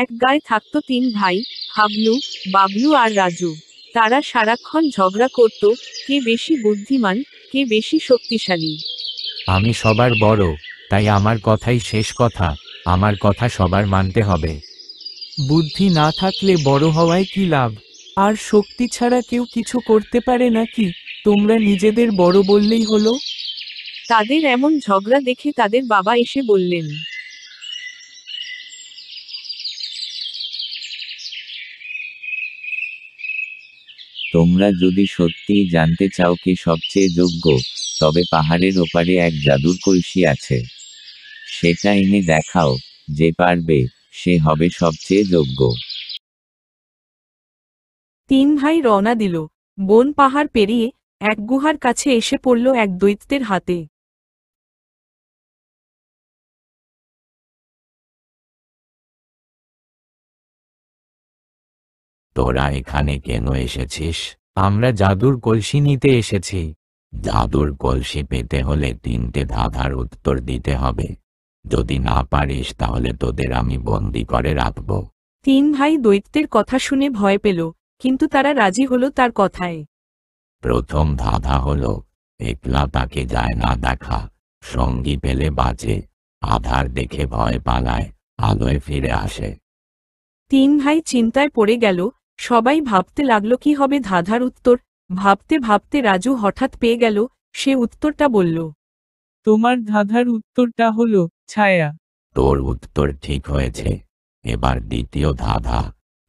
এক গায়ে থাকতো তিন ভাই, হাবলু, বাবলু আর রাজু। তারা সারাক্ষণ ঝগড়া করত, কে বেশি বুদ্ধিমান, কে বেশি শক্তিশালী। আমি সবার বড়, তাই আমার কথাই শেষ কথা, আমার কথা সবার মানতে হবে। বুদ্ধি না থাকলে বড় হওয়ায় কি লাভ? আর শক্তি ছাড়া কেউ কিছু করতে পারে নাকি? তোমরা নিজেদের বড় বললেই হলো। তাদের এমন ঝগড়া দেখে তাদের বাবা এসে বললেন, তোমরা যদি সত্যিই জানতে চাও কে সবচেয়ে যোগ্য, তবে পাহাড়ের ওপারে এক জাদুর কলসি আছে। সেটা এনে দেখাও, যে পারবে সে হবে সবচেয়ে যোগ্য। তিন ভাই রওনা দিল। বন পাহাড় পেরিয়ে এক গুহার কাছে এসে পড়ল এক দৈত্যের হাতে। তোরা এখানে কেন এসেছিস? আমরা জাদুর কলসি নিতে এসেছি। জাদুর কলসি পেতে হলে 3টে ধাঁধার উত্তর দিতে হবে। যদি না পারিস তাহলে তোদের আমি বন্দি করে রাখব। তিন ভাই দৈত্যের কথা শুনে ভয় পেল, কিন্তু তারা রাজি হলো তার কথায়। প্রথম ধাঁধা হলো, একলা তাকে যায় না দেখা, সঙ্গী পেলে বাঁচে, আধার দেখে ভয় পালায়, আলোয় ফিরে আসে। তিন ভাই চিন্তায় পড়ে গেল। সবাই ভাবতে লাগলো কি হবে ধাঁধার উত্তর। ভাবতে ভাবতে রাজু হঠাৎ পেয়ে গেল, সে উত্তরটা বলল। তোমার ধাঁধার উত্তরটা হলো ছায়া। তোর উত্তর ঠিক হয়েছে। এবার দ্বিতীয় ধাঁধা।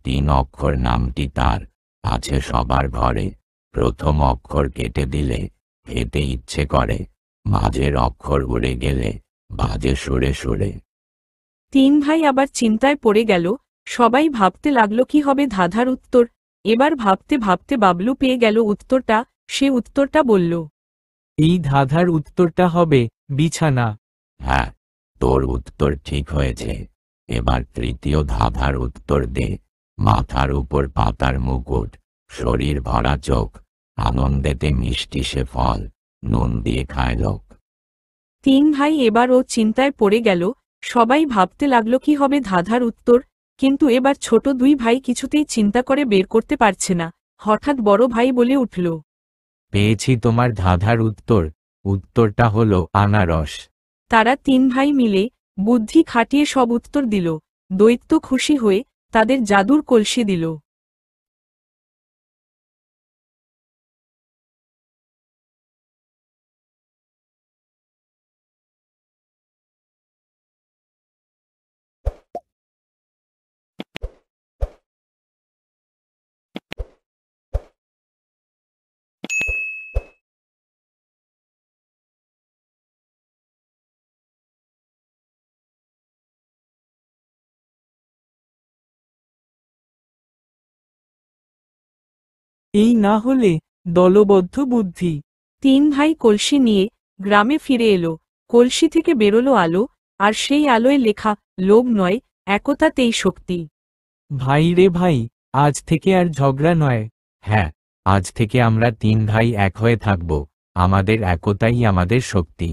3 অক্ষর নামটি তার, আছে সবার ঘরে। প্রথম অক্ষর কেটে দিলে খেতে ইচ্ছে করে, মাঝের অক্ষর উড়ে গেলে বাজে সুরে সুরে। তিন ভাই আবার চিন্তায় পড়ে গেল। সবাই ভাবতে লাগলো কি হবে ধাঁধার উত্তর। এবার ভাবতে ভাবতে বাবলু পেয়ে গেল উত্তরটা। সে উত্তরটা বলল। এই ধাঁধার উত্তরটা হবে বিছানা। হ্যাঁ, তোর উত্তর ঠিক হয়েছে। এবার তৃতীয় ধাঁধার উত্তর দে। মাথার উপর পাতার মুকুট, শরীর ভরা চোখ, আনন্দেতে মিষ্টি সে ফল, নুন দিয়ে খায় লোক। তিন ভাই এবার ও চিন্তায় পড়ে গেল। সবাই ভাবতে লাগলো কি হবে ধাঁধার উত্তর, কিন্তু এবার ছোট দুই ভাই কিছুতেই চিন্তা করে বের করতে পারছে না। হঠাৎ বড় ভাই বলে উঠল। পেয়েছি তোমার ধাঁধার উত্তর। উত্তরটা হলো আনারস। তারা তিন ভাই মিলে বুদ্ধি খাটিয়ে সব উত্তর দিল। দৈত্য খুশি হয়ে তাদের জাদুর কলসি দিল। এই না হলে দলবদ্ধ বুদ্ধি। তিন ভাই কলসি নিয়ে গ্রামে ফিরে এলো। কলসি থেকে বেরোলো আলো, আর সেই আলোয় লেখা, লোভ নয়, একতাতেই শক্তি। ভাই রে ভাই, আজ থেকে আর ঝগড়া নয়। হ্যাঁ, আজ থেকে আমরা 3 ভাই এক হয়ে থাকব। আমাদের একতাই আমাদের শক্তি।